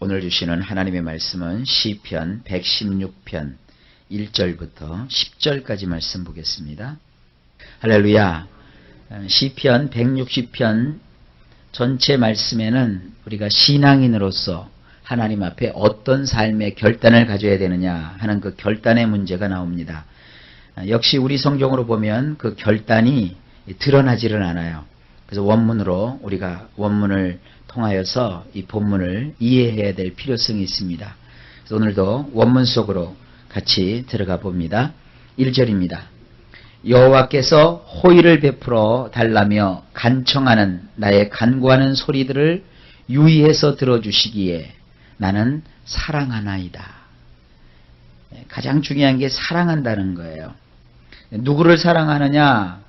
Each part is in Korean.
오늘 주시는 하나님의 말씀은 시편 116편 1절부터 10절까지 말씀 보겠습니다. 할렐루야. 시편 160편 전체 말씀에는 우리가 신앙인으로서 하나님 앞에 어떤 삶의 결단을 가져야 되느냐 하는 그 결단의 문제가 나옵니다. 역시 우리 성경으로 보면 그 결단이 드러나지를 않아요. 그래서 원문으로 우리가 원문을 통하여서 이 본문을 이해해야 될 필요성이 있습니다. 그래서 오늘도 원문 속으로 같이 들어가 봅니다. 1절입니다. 여호와께서 호의를 베풀어 달라며 간청하는 나의 간구하는 소리들을 유의해서 들어주시기에 나는 사랑하나이다. 가장 중요한 게 사랑한다는 거예요. 누구를 사랑하느냐?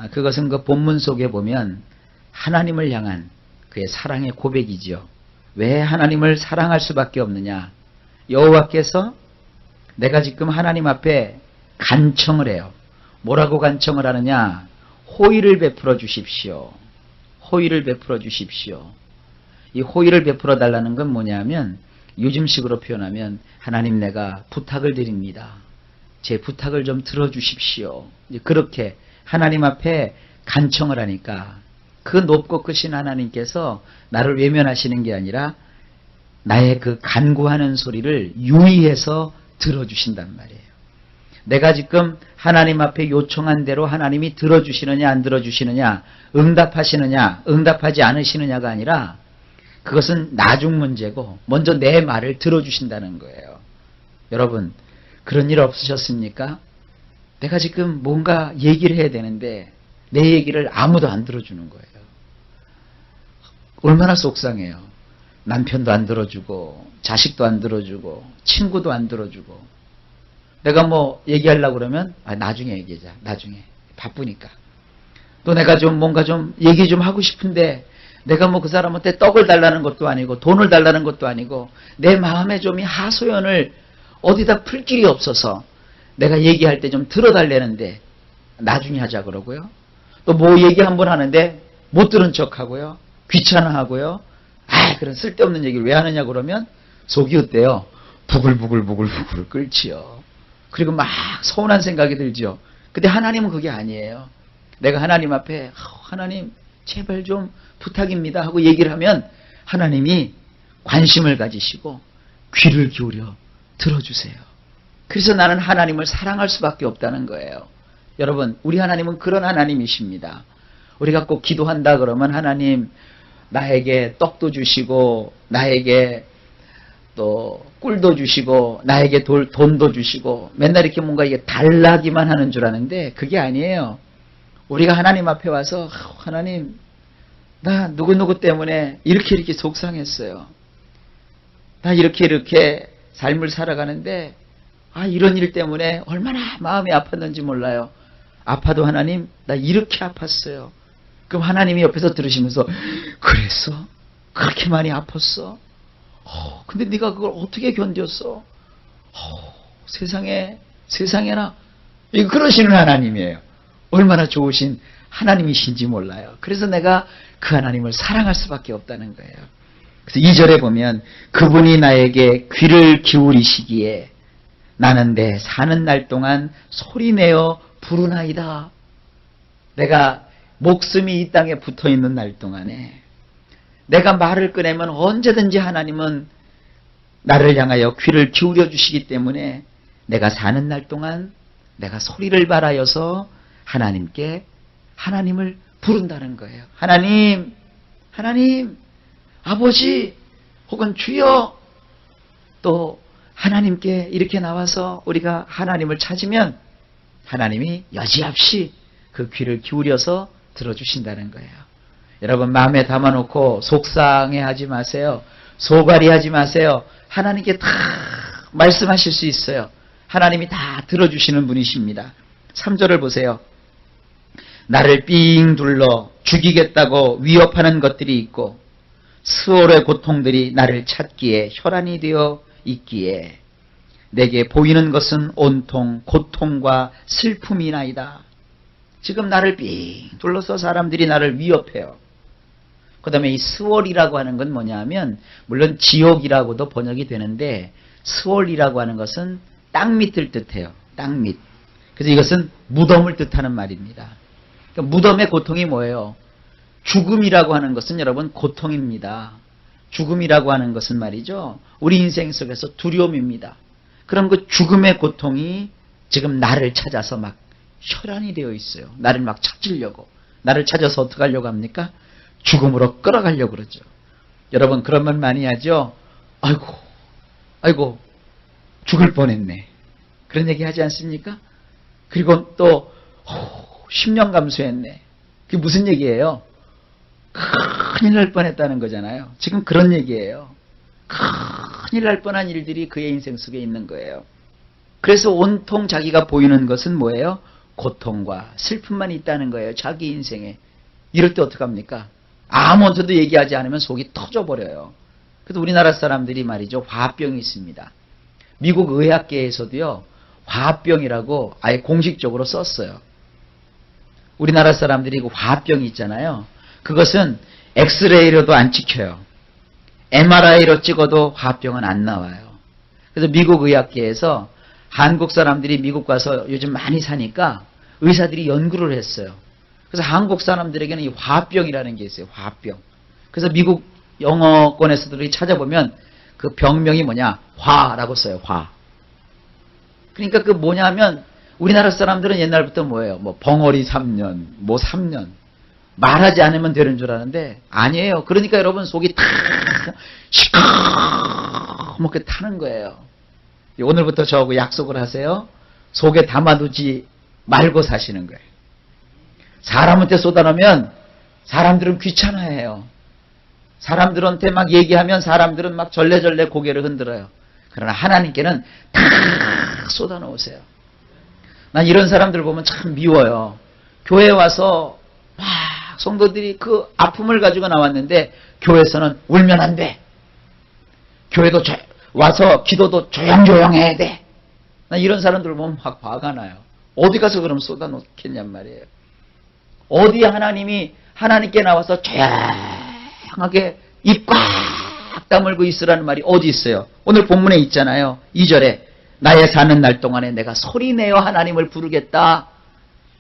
그것은 그 본문 속에 보면 하나님을 향한 그의 사랑의 고백이죠. 왜 하나님을 사랑할 수밖에 없느냐? 여호와께서 내가 지금 하나님 앞에 간청을 해요. 뭐라고 간청을 하느냐? 호의를 베풀어 주십시오. 호의를 베풀어 주십시오. 이 호의를 베풀어 달라는 건 뭐냐면 요즘식으로 표현하면 하나님 내가 부탁을 드립니다. 제 부탁을 좀 들어주십시오. 그렇게 하나님 앞에 간청을 하니까 그 높고 크신 하나님께서 나를 외면하시는 게 아니라 나의 그 간구하는 소리를 유의해서 들어주신단 말이에요. 내가 지금 하나님 앞에 요청한 대로 하나님이 들어주시느냐 안 들어주시느냐, 응답하시느냐 응답하지 않으시느냐가 아니라 그것은 나중 문제고 먼저 내 말을 들어주신다는 거예요. 여러분 그런 일 없으셨습니까? 내가 지금 뭔가 얘기를 해야 되는데 내 얘기를 아무도 안 들어주는 거예요. 얼마나 속상해요. 남편도 안 들어주고 자식도 안 들어주고 친구도 안 들어주고 내가 뭐 얘기하려고 그러면 나중에 얘기하자. 나중에 바쁘니까. 또 내가 좀 뭔가 좀 얘기 좀 하고 싶은데 내가 뭐 그 사람한테 떡을 달라는 것도 아니고 돈을 달라는 것도 아니고 내 마음에 좀 이 하소연을 어디다 풀 길이 없어서 내가 얘기할 때 좀 들어달라는데 나중에 하자 그러고요. 또 뭐 얘기 한번 하는데 못 들은 척하고요. 귀찮아하고요. 그런 쓸데없는 얘기를 왜 하느냐 그러면 속이 어때요? 부글부글 끓지요. 그리고 막 서운한 생각이 들죠. 근데 하나님은 그게 아니에요. 내가 하나님 앞에 하나님 제발 좀 부탁입니다 하고 얘기를 하면 하나님이 관심을 가지시고 귀를 기울여 들어주세요. 그래서 나는 하나님을 사랑할 수밖에 없다는 거예요. 여러분 우리 하나님은 그런 하나님이십니다. 우리가 꼭 기도한다 그러면 하나님 나에게 떡도 주시고 나에게 또 꿀도 주시고 나에게 돈도 주시고 맨날 이렇게 뭔가 이게 달라기만 하는 줄 아는데 그게 아니에요. 우리가 하나님 앞에 와서 하나님 나 누구누구 때문에 이렇게 속상했어요. 나 이렇게 삶을 살아가는데 이런 일 때문에 얼마나 마음이 아팠는지 몰라요. 아파도 하나님 나 이렇게 아팠어요. 그럼 하나님이 옆에서 들으시면서 그랬어? 그렇게 많이 아팠어? 근데 네가 그걸 어떻게 견뎠어? 세상에나 그러시는 하나님이에요. 얼마나 좋으신 하나님이신지 몰라요. 그래서 내가 그 하나님을 사랑할 수밖에 없다는 거예요. 그래서 2절에 보면 그분이 나에게 귀를 기울이시기에 나는 내 사는 날 동안 소리내어 부르나이다. 내가 목숨이 이 땅에 붙어있는 날 동안에 내가 말을 꺼내면 언제든지 하나님은 나를 향하여 귀를 기울여 주시기 때문에 내가 사는 날 동안 내가 소리를 발하여서 하나님을 부른다는 거예요. 하나님, 아버지 혹은 주여. 또 하나님께 이렇게 나와서 우리가 하나님을 찾으면 하나님이 여지없이 그 귀를 기울여서 들어주신다는 거예요. 여러분 마음에 담아놓고 속상해하지 마세요. 소갈이하지 마세요. 하나님께 다 말씀하실 수 있어요. 하나님이 다 들어주시는 분이십니다. 3절을 보세요. 나를 삥 둘러 죽이겠다고 위협하는 것들이 있고 스올의 고통들이 나를 찾기에 혈안이 되어 있기에 내게 보이는 것은 온통 고통과 슬픔이나이다. 지금 나를 삥 둘러서 사람들이 나를 위협해요. 그 다음에 이 스월이라고 하는 건 뭐냐면 물론 지옥이라고도 번역이 되는데 스월이라고 하는 것은 땅 밑을 뜻해요. 땅 밑. 그래서 이것은 무덤을 뜻하는 말입니다. 그러니까 무덤의 고통이 뭐예요? 죽음이라고 하는 것은 여러분 고통입니다. 죽음이라고 하는 것은 말이죠. 우리 인생 속에서 두려움입니다. 그럼 그 죽음의 고통이 지금 나를 찾아서 막 혈안이 되어 있어요. 나를 막 찾으려고. 나를 찾아서 어떻게 하려고 합니까? 죽음으로 끌어가려고 그러죠. 여러분 그런 말 많이 하죠. 아이고 죽을 뻔했네. 그런 얘기 하지 않습니까? 그리고 또 10년 감수했네. 그게 무슨 얘기예요? 큰일 날 뻔했다는 거잖아요. 지금 그런 얘기예요. 큰일 날 뻔한 일들이 그의 인생 속에 있는 거예요. 그래서 온통 자기가 보이는 것은 뭐예요? 고통과 슬픔만 있다는 거예요. 자기 인생에. 이럴 때 어떡합니까? 아무한테도 얘기하지 않으면 속이 터져버려요. 그래서 우리나라 사람들이 말이죠. 화병이 있습니다. 미국 의학계에서도요. 화병이라고 아예 공식적으로 썼어요. 우리나라 사람들이 그 화병이 있잖아요. 그것은 엑스레이로도 안 찍혀요. MRI로 찍어도 화병은 안 나와요. 그래서 미국 의학계에서 한국 사람들이 미국 가서 요즘 많이 사니까 의사들이 연구를 했어요. 그래서 한국 사람들에게는 이 화병이라는 게 있어요. 화병. 그래서 미국 영어권에서도 찾아보면 그 병명이 뭐냐? 화라고 써요. 화. 그러니까 그 뭐냐면 우리나라 사람들은 옛날부터 뭐예요? 뭐 벙어리 3년, 뭐 3년. 말하지 않으면 되는 줄 아는데 아니에요. 그러니까 여러분 속이 다 시커멓게 타는 거예요. 오늘부터 저하고 약속을 하세요. 속에 담아두지 말고 사시는 거예요. 사람한테 쏟아놓으면 사람들은 귀찮아해요. 사람들한테 막 얘기하면 사람들은 막 절레절레 고개를 흔들어요. 그러나 하나님께는 다 쏟아놓으세요. 난 이런 사람들 보면 참 미워요. 교회에 와서 막 성도들이 그 아픔을 가지고 나왔는데 교회에서는 울면 안 돼. 교회도 와서 기도도 조용조용 해야 돼. 난 이런 사람들 보면 막 화가 나요. 어디 가서 그럼 쏟아놓겠냔 말이에요. 어디 하나님께 나와서 조용하게 입 꽉 다물고 있으라는 말이 어디 있어요? 오늘 본문에 있잖아요. 2절에 나의 사는 날 동안에 내가 소리내어 하나님을 부르겠다.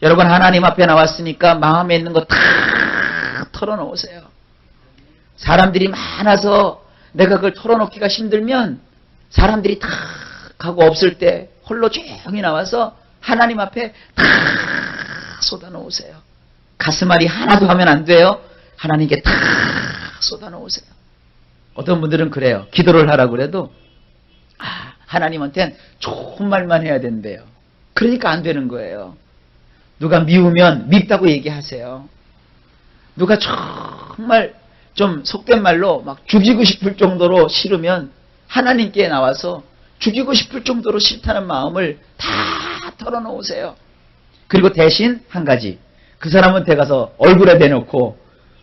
여러분 하나님 앞에 나왔으니까 마음에 있는 거 다 털어놓으세요. 사람들이 많아서 내가 그걸 털어놓기가 힘들면 사람들이 다 가고 없을 때 홀로 조용히 나와서 하나님 앞에 다 쏟아놓으세요. 가슴앓이 하나도 하면 안 돼요. 하나님께 다 쏟아놓으세요. 어떤 분들은 그래요. 기도를 하라고 그래도 하나님한테는 좋은 말만 해야 된대요. 그러니까 안 되는 거예요. 누가 미우면 밉다고 얘기하세요. 누가 정말 좀 속된 말로 막 죽이고 싶을 정도로 싫으면 하나님께 나와서 죽이고 싶을 정도로 싫다는 마음을 다 털어놓으세요. 그리고 대신 한 가지, 그 사람한테 가서 얼굴에 대놓고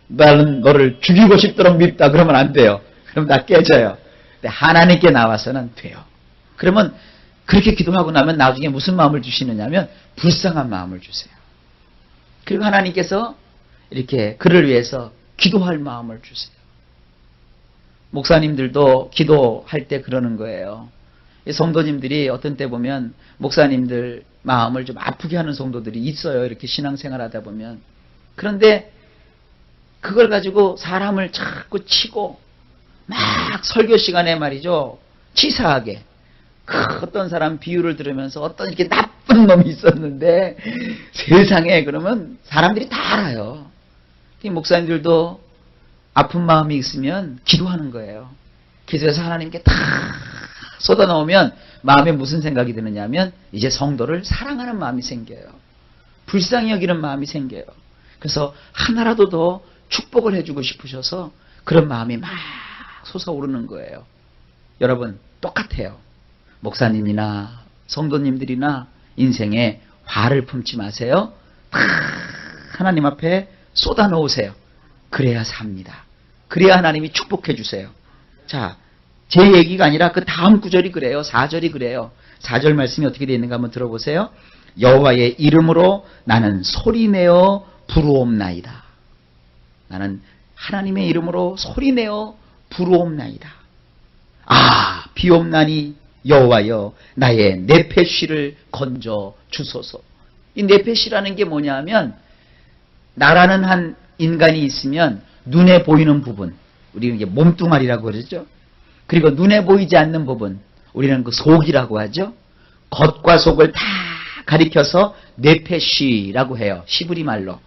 나는 너를 죽이고 싶도록 밉다 그러면 안 돼요. 그럼 다 깨져요. 근데 하나님께 나와서는 돼요. 그러면 그렇게 기도하고 나면 나중에 무슨 마음을 주시느냐면 불쌍한 마음을 주세요. 그리고 하나님께서 이렇게 그를 위해서 기도할 마음을 주세요. 목사님들도 기도할 때 그러는 거예요. 성도님들이 어떤 때 보면 목사님들 마음을 좀 아프게 하는 성도들이 있어요. 이렇게 신앙생활 하다 보면. 그런데 그걸 가지고 사람을 자꾸 치고 막 설교 시간에 말이죠. 치사하게. 어떤 사람 비유를 들으면서 어떤 이렇게 나쁜 놈이 있었는데 세상에 그러면 사람들이 다 알아요. 목사님들도 아픈 마음이 있으면 기도하는 거예요. 기도해서 하나님께 다 쏟아놓으면 마음에 무슨 생각이 드느냐면 이제 성도를 사랑하는 마음이 생겨요. 불쌍히 여기는 마음이 생겨요. 그래서 하나라도 더 축복을 해주고 싶으셔서 그런 마음이 막 솟아오르는 거예요. 여러분 똑같아요. 목사님이나 성도님들이나 인생에 화를 품지 마세요. 다 하나님 앞에 쏟아놓으세요. 그래야 삽니다. 그래야 하나님이 축복해 주세요. 자, 제 얘기가 아니라 그 다음 구절이 그래요. 4절이 그래요. 4절 말씀이 어떻게 되어 있는가 한번 들어보세요. 여호와의 이름으로 나는 소리내어 부르옵나이다. 나는 하나님의 이름으로 소리내어 부르옵나이다. 아, 비옵나니 여호와여 나의 네페시를 건져 주소서. 이 네페시라는 게 뭐냐 하면, 나라는 한 인간이 있으면 눈에 보이는 부분, 우리는 이게 몸뚱아리라고 그러죠. 그리고 눈에 보이지 않는 부분, 우리는 그 속이라고 하죠. 겉과 속을 다 가리켜서 네페시라고 해요. 시브리 말로.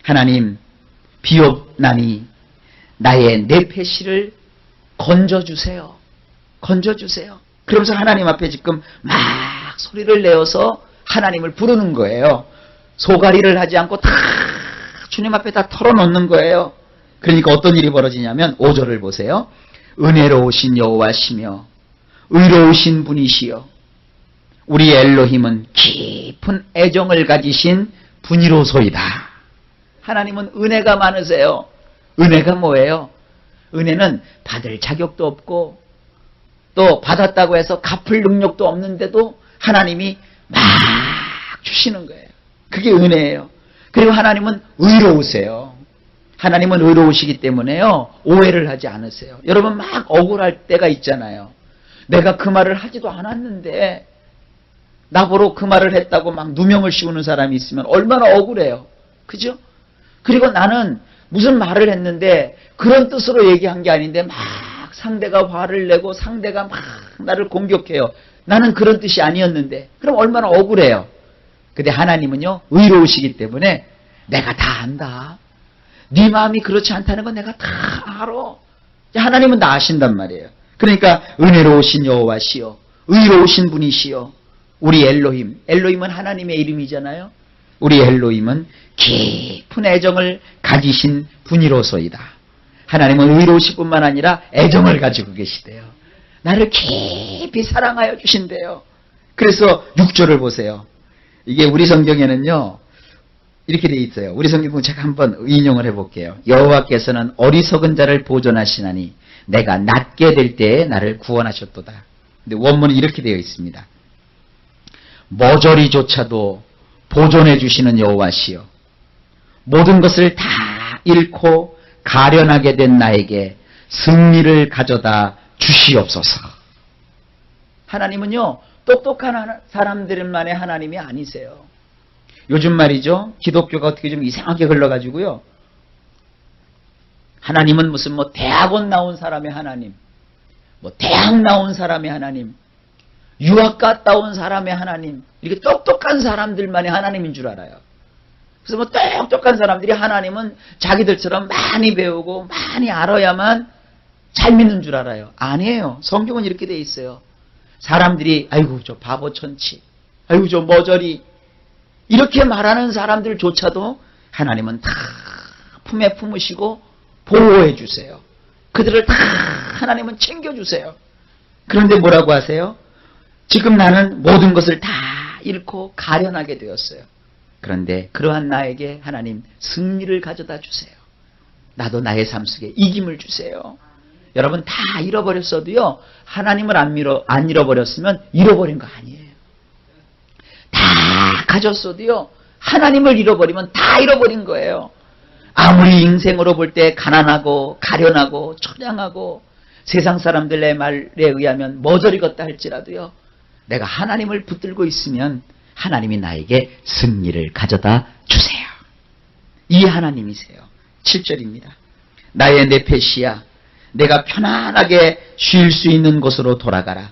하나님, 비옵나니 나의 네페시를 건져주세요. 건져주세요. 그러면서 하나님 앞에 지금 막 소리를 내어서 하나님을 부르는 거예요. 소가리를 하지 않고 다 주님 앞에 다 털어놓는 거예요. 그러니까 어떤 일이 벌어지냐면 5절을 보세요. 은혜로우신 여호와시며 의로우신 분이시여 우리 엘로힘은 깊은 애정을 가지신 분이로소이다. 하나님은 은혜가 많으세요. 은혜가 뭐예요? 은혜는 받을 자격도 없고 또 받았다고 해서 갚을 능력도 없는데도 하나님이 막 주시는 거예요. 그게 은혜예요. 그리고 하나님은 의로우세요. 하나님은 의로우시기 때문에요, 오해를 하지 않으세요. 여러분 막 억울할 때가 있잖아요. 내가 그 말을 하지도 않았는데 나보러 그 말을 했다고 막 누명을 씌우는 사람이 있으면 얼마나 억울해요. 그죠? 그리고 나는 무슨 말을 했는데 그런 뜻으로 얘기한 게 아닌데 막 상대가 화를 내고 상대가 막 나를 공격해요. 나는 그런 뜻이 아니었는데 그럼 얼마나 억울해요. 근데 하나님은요, 의로우시기 때문에 내가 다 안다. 네 마음이 그렇지 않다는 건 내가 다 알아. 하나님은 다 아신단 말이에요. 그러니까 은혜로우신 여호와시여 의로우신 분이시여 우리 엘로힘, 엘로힘은 하나님의 이름이잖아요. 우리 엘로힘은 깊은 애정을 가지신 분이로소이다. 하나님은 의로우실 뿐만 아니라 애정을 가지고 계시대요. 나를 깊이 사랑하여 주신대요. 그래서 6절을 보세요. 이게 우리 성경에는요 이렇게 되어 있어요. 우리 성경은 제가 한번 인용을 해볼게요. 여호와께서는 어리석은 자를 보존하시나니 내가 낮게 될 때에 나를 구원하셨도다. 근데 원문은 이렇게 되어 있습니다. 머저리조차도 보존해 주시는 여호와시여 모든 것을 다 잃고 가련하게 된 나에게 승리를 가져다 주시옵소서. 하나님은요 똑똑한 사람들만의 하나님이 아니세요. 요즘 말이죠, 기독교가 어떻게 좀 이상하게 흘러가지고요, 하나님은 무슨 뭐 대학원 나온 사람의 하나님, 뭐 대학 나온 사람의 하나님, 유학 갔다 온 사람의 하나님, 이렇게 똑똑한 사람들만의 하나님인 줄 알아요. 그래서 뭐 똑똑한 사람들이 하나님은 자기들처럼 많이 배우고 많이 알아야만 잘 믿는 줄 알아요. 아니에요. 성경은 이렇게 돼 있어요. 사람들이 아이고 저 바보 천치, 아이고 저 머저리 이렇게 말하는 사람들조차도 하나님은 다 품에 품으시고 보호해 주세요. 그들을 다 하나님은 챙겨주세요. 그런데 뭐라고 하세요? 지금 나는 모든 것을 다 잃고 가련하게 되었어요. 그런데 그러한 나에게 하나님 승리를 가져다 주세요. 나도 나의 삶 속에 이김을 주세요. 여러분 다 잃어버렸어도요, 하나님을 안 잃어버렸으면 잃어버린 거 아니에요. 다 가졌어도요, 하나님을 잃어버리면 다 잃어버린 거예요. 아무리 인생으로 볼 때 가난하고 가련하고 처량하고 세상 사람들의 말에 의하면 머저리 같다 할지라도요, 내가 하나님을 붙들고 있으면 하나님이 나에게 승리를 가져다 주세요. 이 하나님이세요. 7절입니다. 나의 네페시야 내가 편안하게 쉴 수 있는 곳으로 돌아가라.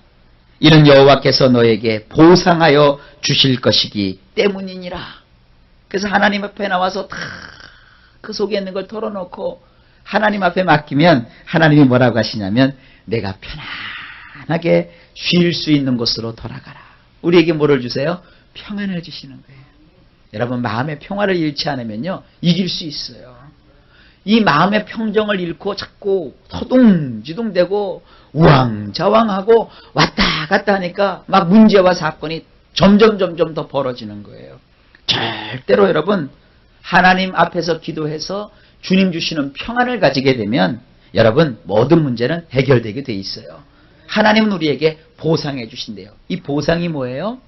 이는 여호와께서 너에게 보상하여 주실 것이기 때문이니라. 그래서 하나님 앞에 나와서 다 그 속에 있는 걸 털어놓고 하나님 앞에 맡기면 하나님이 뭐라고 하시냐면 내가 편안하게 쉴 수 있는 곳으로 돌아가라. 우리에게 뭐를 주세요? 평안을 주시는 거예요. 여러분 마음의 평화를 잃지 않으면요 이길 수 있어요. 이 마음의 평정을 잃고 자꾸 터둥지둥대고 우왕좌왕하고 왔다 갔다 하니까 막 문제와 사건이 점점 더 벌어지는 거예요. 절대로 여러분 하나님 앞에서 기도해서 주님 주시는 평안을 가지게 되면 여러분 모든 문제는 해결되게 돼 있어요. 하나님은 우리에게 보상해 주신대요. 이 보상이 뭐예요?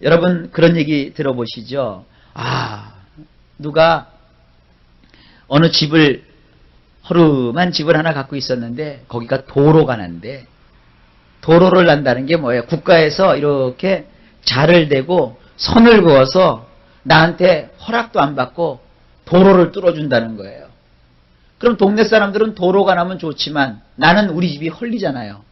여러분 그런 얘기 들어보시죠? 누가 어느 집을 허름한 집을 하나 갖고 있었는데 거기가 도로가 난데, 도로를 난다는 게 뭐예요? 국가에서 이렇게 자를 대고 선을 그어서 나한테 허락도 안 받고 도로를 뚫어준다는 거예요. 그럼 동네 사람들은 도로가 나면 좋지만 나는 우리 집이 헐리잖아요.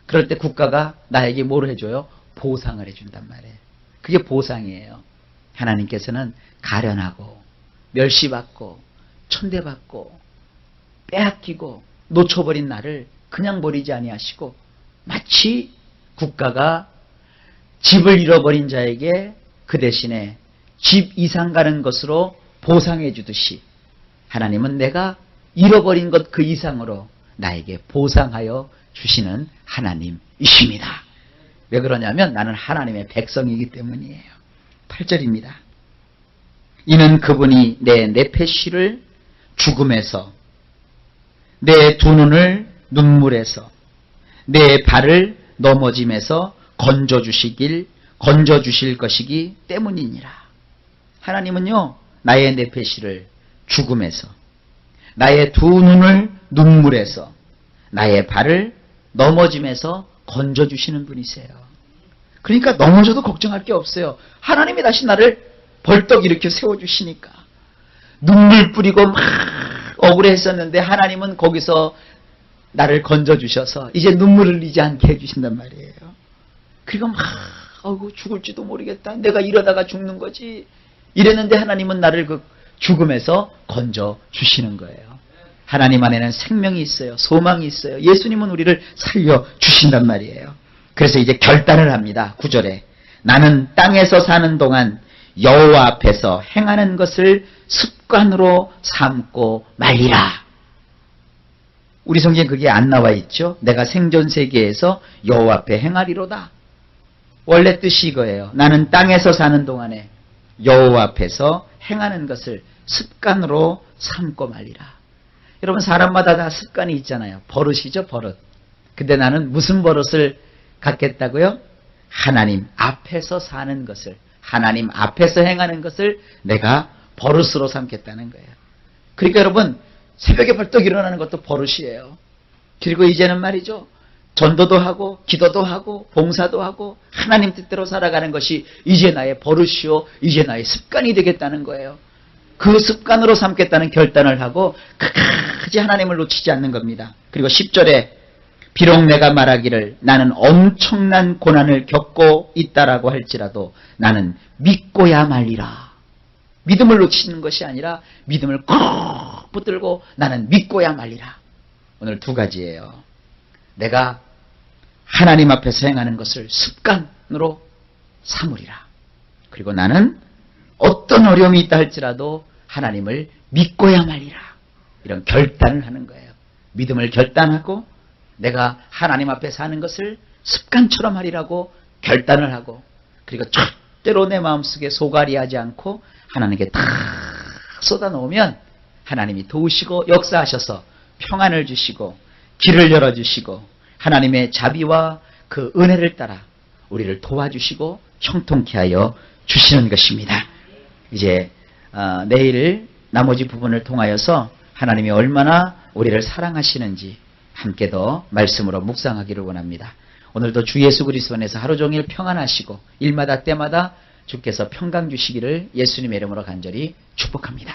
그럴 때 국가가 나에게 뭘 해줘요? 보상을 해준단 말이에요. 그게 보상이에요. 하나님께서는 가련하고 멸시받고 천대받고 빼앗기고 놓쳐버린 나를 그냥 버리지 아니하시고 마치 국가가 집을 잃어버린 자에게 그 대신에 집 이상 가는 것으로 보상해 주듯이 하나님은 내가 잃어버린 것 그 이상으로 나에게 보상하여 주시는 하나님이십니다. 왜 그러냐면 나는 하나님의 백성이기 때문이에요. 8절입니다. 이는 그분이 내 내패시를 죽음에서, 내 두 눈을 눈물에서, 내 발을 넘어짐에서 건져주실 것이기 때문이니라. 하나님은요, 나의 내패시를 죽음에서, 나의 두 눈을 눈물에서, 나의 발을 넘어짐에서 건져주시는 분이세요. 그러니까 넘어져도 걱정할 게 없어요. 하나님이 다시 나를 벌떡 일으켜 세워주시니까. 눈물 뿌리고 막 억울했었는데 하나님은 거기서 나를 건져주셔서 이제 눈물을 흘리지 않게 해주신단 말이에요. 그리고 막 죽을지도 모르겠다. 내가 이러다가 죽는 거지. 이랬는데 하나님은 나를 그 죽음에서 건져주시는 거예요. 하나님 안에는 생명이 있어요. 소망이 있어요. 예수님은 우리를 살려주신단 말이에요. 그래서 이제 결단을 합니다. 9절에 나는 땅에서 사는 동안 여호와 앞에서 행하는 것을 습관으로 삼고 말리라. 우리 성경에 그게 안 나와 있죠. 내가 생존 세계에서 여호와 앞에 행하리로다. 원래 뜻이 이거예요. 나는 땅에서 사는 동안에 여호와 앞에서 행하는 것을 습관으로 삼고 말리라. 여러분 사람마다 다 습관이 있잖아요. 버릇이죠, 버릇. 근데 나는 무슨 버릇을 갖겠다고요? 하나님 앞에서 사는 것을, 하나님 앞에서 행하는 것을 내가 버릇으로 삼겠다는 거예요. 그러니까 여러분 새벽에 벌떡 일어나는 것도 버릇이에요. 그리고 이제는 말이죠, 전도도 하고 기도도 하고 봉사도 하고 하나님 뜻대로 살아가는 것이 이제 나의 버릇이요, 이제 나의 습관이 되겠다는 거예요. 그 습관으로 삼겠다는 결단을 하고 끝까지 하나님을 놓치지 않는 겁니다. 그리고 10절에 비록 내가 말하기를 나는 엄청난 고난을 겪고 있다라고 할지라도 나는 믿고야 말리라. 믿음을 놓치는 것이 아니라 믿음을 꼭 붙들고 나는 믿고야 말리라. 오늘 두 가지예요. 내가 하나님 앞에서 행하는 것을 습관으로 삼으리라. 그리고 나는 어떤 어려움이 있다 할지라도 하나님을 믿고야 말리라. 이런 결단을 하는 거예요. 믿음을 결단하고 내가 하나님 앞에 사는 것을 습관처럼 하리라고 결단을 하고, 그리고 절대로 내 마음속에 소갈이하지 않고 하나님께 다 쏟아놓으면 하나님이 도우시고 역사하셔서 평안을 주시고 길을 열어주시고 하나님의 자비와 그 은혜를 따라 우리를 도와주시고 형통케 하여 주시는 것입니다. 이제 내일 나머지 부분을 통하여서 하나님이 얼마나 우리를 사랑하시는지 함께 더 말씀으로 묵상하기를 원합니다. 오늘도 주 예수 그리스도 안에서 하루 종일 평안하시고 일마다 때마다 주께서 평강 주시기를 예수님의 이름으로 간절히 축복합니다.